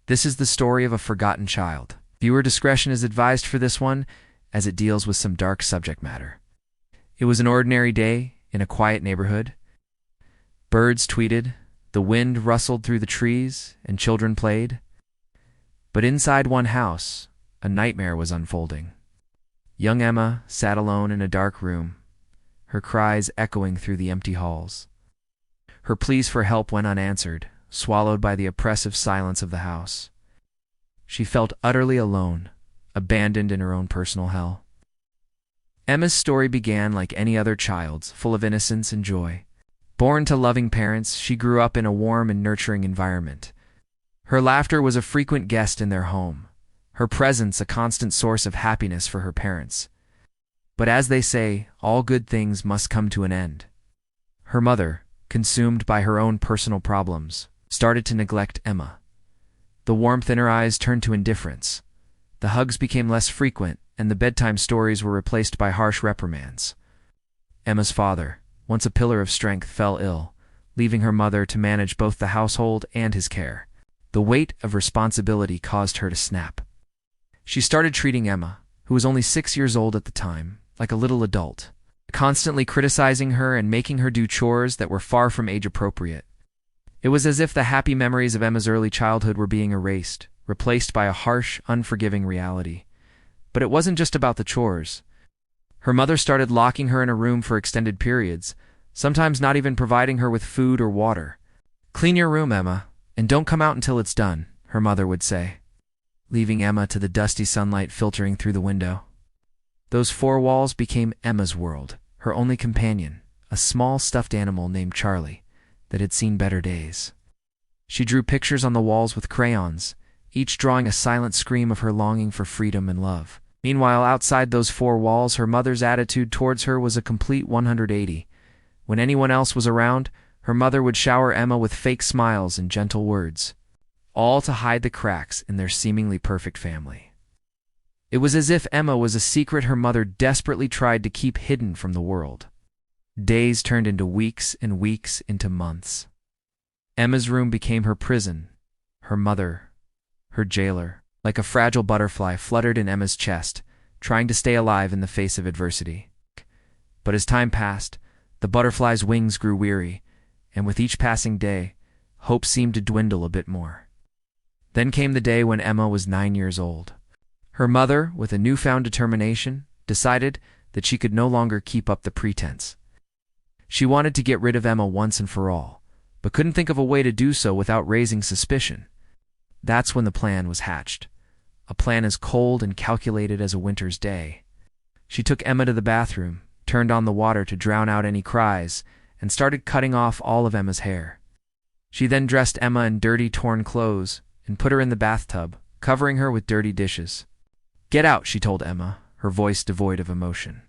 This is the story of a forgotten child. Viewer discretion is advised for this one, as it deals with some dark subject matter. It was an ordinary day in a quiet neighborhood. Birds tweeted, the wind rustled through the trees, and children played. But inside one house, a nightmare was unfolding. Young Emma sat alone in a dark room, her cries echoing through the empty halls. Her pleas for help went unanswered, swallowed by the oppressive silence of the house. She felt utterly alone, abandoned in her own personal hell. Emma's story began like any other child's, full of innocence and joy. Born to loving parents, she grew up in a warm and nurturing environment. Her laughter was a frequent guest in their home, her presence a constant source of happiness for her parents. But as they say, all good things must come to an end. Her mother, consumed by her own personal problems, started to neglect Emma. The warmth in her eyes turned to indifference. The hugs became less frequent, and the bedtime stories were replaced by harsh reprimands. Emma's father, once a pillar of strength, fell ill, leaving her mother to manage both the household and his care. The weight of responsibility caused her to snap. She started treating Emma, who was only 6 years old at the time, like a little adult, constantly criticizing her and making her do chores that were far from age-appropriate. It was as if the happy memories of Emma's early childhood were being erased, replaced by a harsh, unforgiving reality. But it wasn't just about the chores. Her mother started locking her in a room for extended periods, sometimes not even providing her with food or water. "Clean your room, Emma, and don't come out until it's done," her mother would say, leaving Emma to the dusty sunlight filtering through the window. Those four walls became Emma's world, her only companion, a small stuffed animal named Charlie that had seen better days. She drew pictures on the walls with crayons, each drawing a silent scream of her longing for freedom and love. Meanwhile, outside those four walls, her mother's attitude towards her was a complete 180. When anyone else was around, her mother would shower Emma with fake smiles and gentle words, all to hide the cracks in their seemingly perfect family. It was as if Emma was a secret her mother desperately tried to keep hidden from the world. Days turned into weeks and weeks into months. Emma's room became her prison, her mother, her jailer. Like a fragile butterfly fluttered in Emma's chest, trying to stay alive in the face of adversity. But as time passed, the butterfly's wings grew weary, and with each passing day, hope seemed to dwindle a bit more. Then came the day when Emma was 9 years old. Her mother, with a newfound determination, decided that she could no longer keep up the pretense. She wanted to get rid of Emma once and for all, but couldn't think of a way to do so without raising suspicion. That's when the plan was hatched. A plan as cold and calculated as a winter's day. She took Emma to the bathroom, turned on the water to drown out any cries, and started cutting off all of Emma's hair. She then dressed Emma in dirty, torn clothes and put her in the bathtub, covering her with dirty dishes. "Get out," she told Emma, her voice devoid of emotion.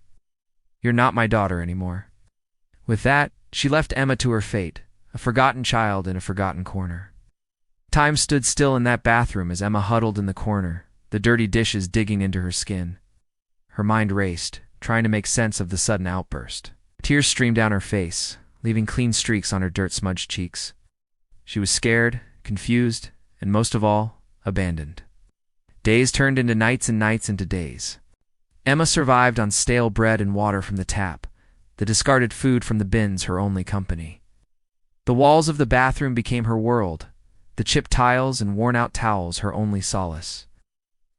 "You're not my daughter anymore." With that, she left Emma to her fate, a forgotten child in a forgotten corner. Time stood still in that bathroom as Emma huddled in the corner, the dirty dishes digging into her skin. Her mind raced, trying to make sense of the sudden outburst. Tears streamed down her face, leaving clean streaks on her dirt-smudged cheeks. She was scared, confused, and most of all, abandoned. Days turned into nights and nights into days. Emma survived on stale bread and water from the tap, the discarded food from the bins her only company. The walls of the bathroom became her world, the chipped tiles and worn-out towels her only solace.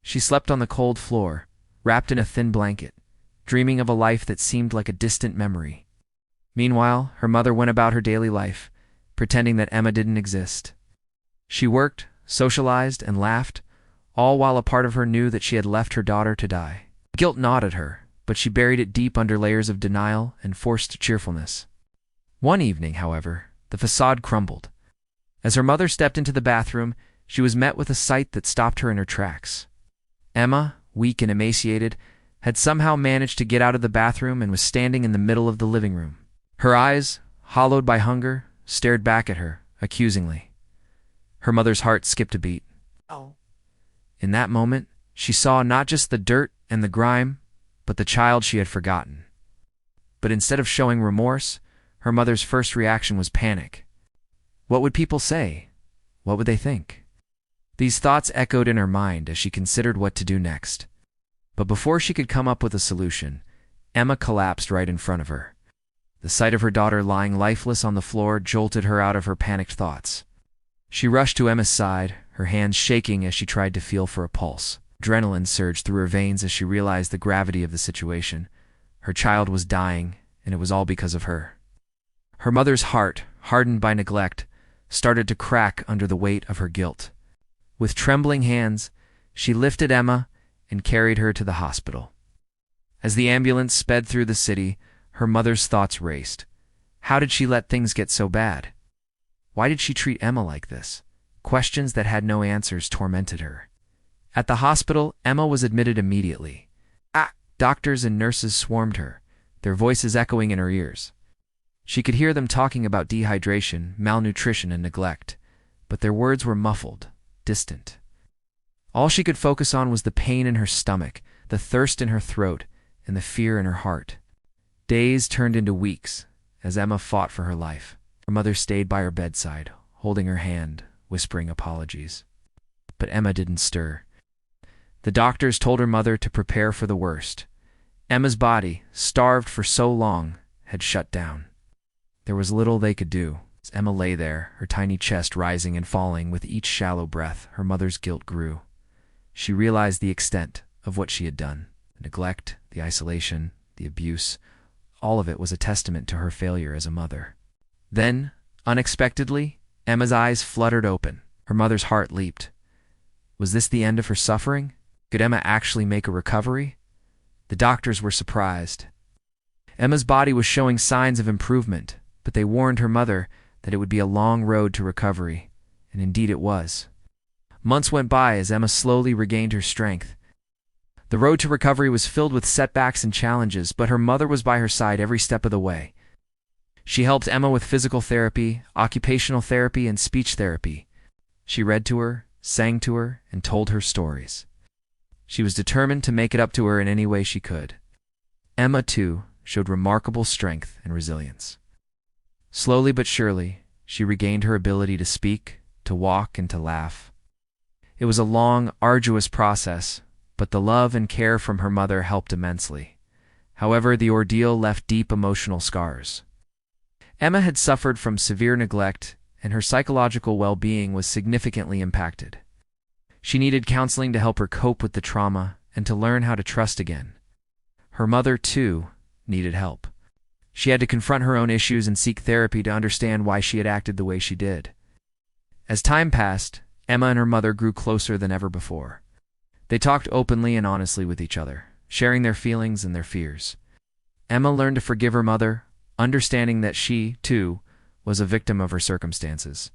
She slept on the cold floor, wrapped in a thin blanket, dreaming of a life that seemed like a distant memory. Meanwhile, her mother went about her daily life, pretending that Emma didn't exist. She worked, socialized, and laughed, all while a part of her knew that she had left her daughter to die. Guilt gnawed at her, but she buried it deep under layers of denial and forced cheerfulness. One evening, however, the facade crumbled. As her mother stepped into the bathroom, she was met with a sight that stopped her in her tracks. Emma, weak and emaciated, had somehow managed to get out of the bathroom and was standing in the middle of the living room. Her eyes, hollowed by hunger, stared back at her, accusingly. Her mother's heart skipped a beat. Oh. In that moment, she saw not just the dirt and the grime, but the child she had forgotten. But instead of showing remorse, her mother's first reaction was panic. What would people say? What would they think? These thoughts echoed in her mind as she considered what to do next. But before she could come up with a solution, Emma collapsed right in front of her. The sight of her daughter lying lifeless on the floor jolted her out of her panicked thoughts. She rushed to Emma's side, her hands shaking as she tried to feel for a pulse. Adrenaline surged through her veins as she realized the gravity of the situation. Her child was dying, and it was all because of her. Her mother's heart, hardened by neglect, started to crack under the weight of her guilt. With trembling hands, she lifted Emma and carried her to the hospital. As the ambulance sped through the city, her mother's thoughts raced. How did she let things get so bad? Why did she treat Emma like this? Questions that had no answers tormented her. At the hospital, Emma was admitted immediately. Doctors and nurses swarmed her, their voices echoing in her ears. She could hear them talking about dehydration, malnutrition, and neglect, but their words were muffled, distant. All she could focus on was the pain in her stomach, the thirst in her throat, and the fear in her heart. Days turned into weeks as Emma fought for her life. Her mother stayed by her bedside, holding her hand, whispering apologies. But Emma didn't stir. The doctors told her mother to prepare for the worst. Emma's body, starved for so long, had shut down. There was little they could do. As Emma lay there, her tiny chest rising and falling with each shallow breath, her mother's guilt grew. She realized the extent of what she had done. The neglect, the isolation, the abuse, all of it was a testament to her failure as a mother. Then, unexpectedly, Emma's eyes fluttered open. Her mother's heart leaped. Was this the end of her suffering? Could Emma actually make a recovery? The doctors were surprised. Emma's body was showing signs of improvement, but they warned her mother that it would be a long road to recovery, and indeed it was. Months went by as Emma slowly regained her strength. The road to recovery was filled with setbacks and challenges, but her mother was by her side every step of the way. She helped Emma with physical therapy, occupational therapy, and speech therapy. She read to her, sang to her, and told her stories. She was determined to make it up to her in any way she could. Emma, too, showed remarkable strength and resilience. Slowly but surely, she regained her ability to speak, to walk, and to laugh. It was a long, arduous process, but the love and care from her mother helped immensely. However, the ordeal left deep emotional scars. Emma had suffered from severe neglect, and her psychological well-being was significantly impacted. She needed counseling to help her cope with the trauma and to learn how to trust again. Her mother, too, needed help. She had to confront her own issues and seek therapy to understand why she had acted the way she did. As time passed, Emma and her mother grew closer than ever before. They talked openly and honestly with each other, sharing their feelings and their fears. Emma learned to forgive her mother, understanding that she, too, was a victim of her circumstances.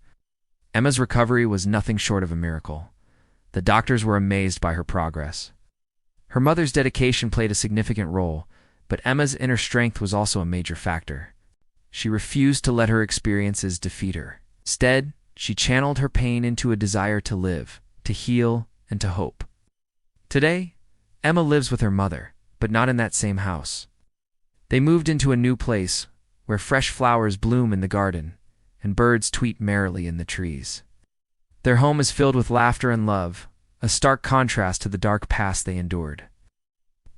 Emma's recovery was nothing short of a miracle. The doctors were amazed by her progress. Her mother's dedication played a significant role, but Emma's inner strength was also a major factor. She refused to let her experiences defeat her. Instead, she channeled her pain into a desire to live, to heal, and to hope. Today, Emma lives with her mother, but not in that same house. They moved into a new place where fresh flowers bloom in the garden and birds tweet merrily in the trees. Their home is filled with laughter and love, a stark contrast to the dark past they endured.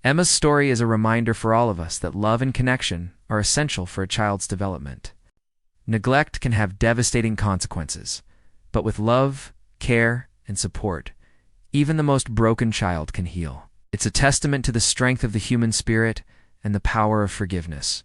Emma's story is a reminder for all of us that love and connection are essential for a child's development. Neglect can have devastating consequences, but with love, care, and support, even the most broken child can heal. It's a testament to the strength of the human spirit and the power of forgiveness.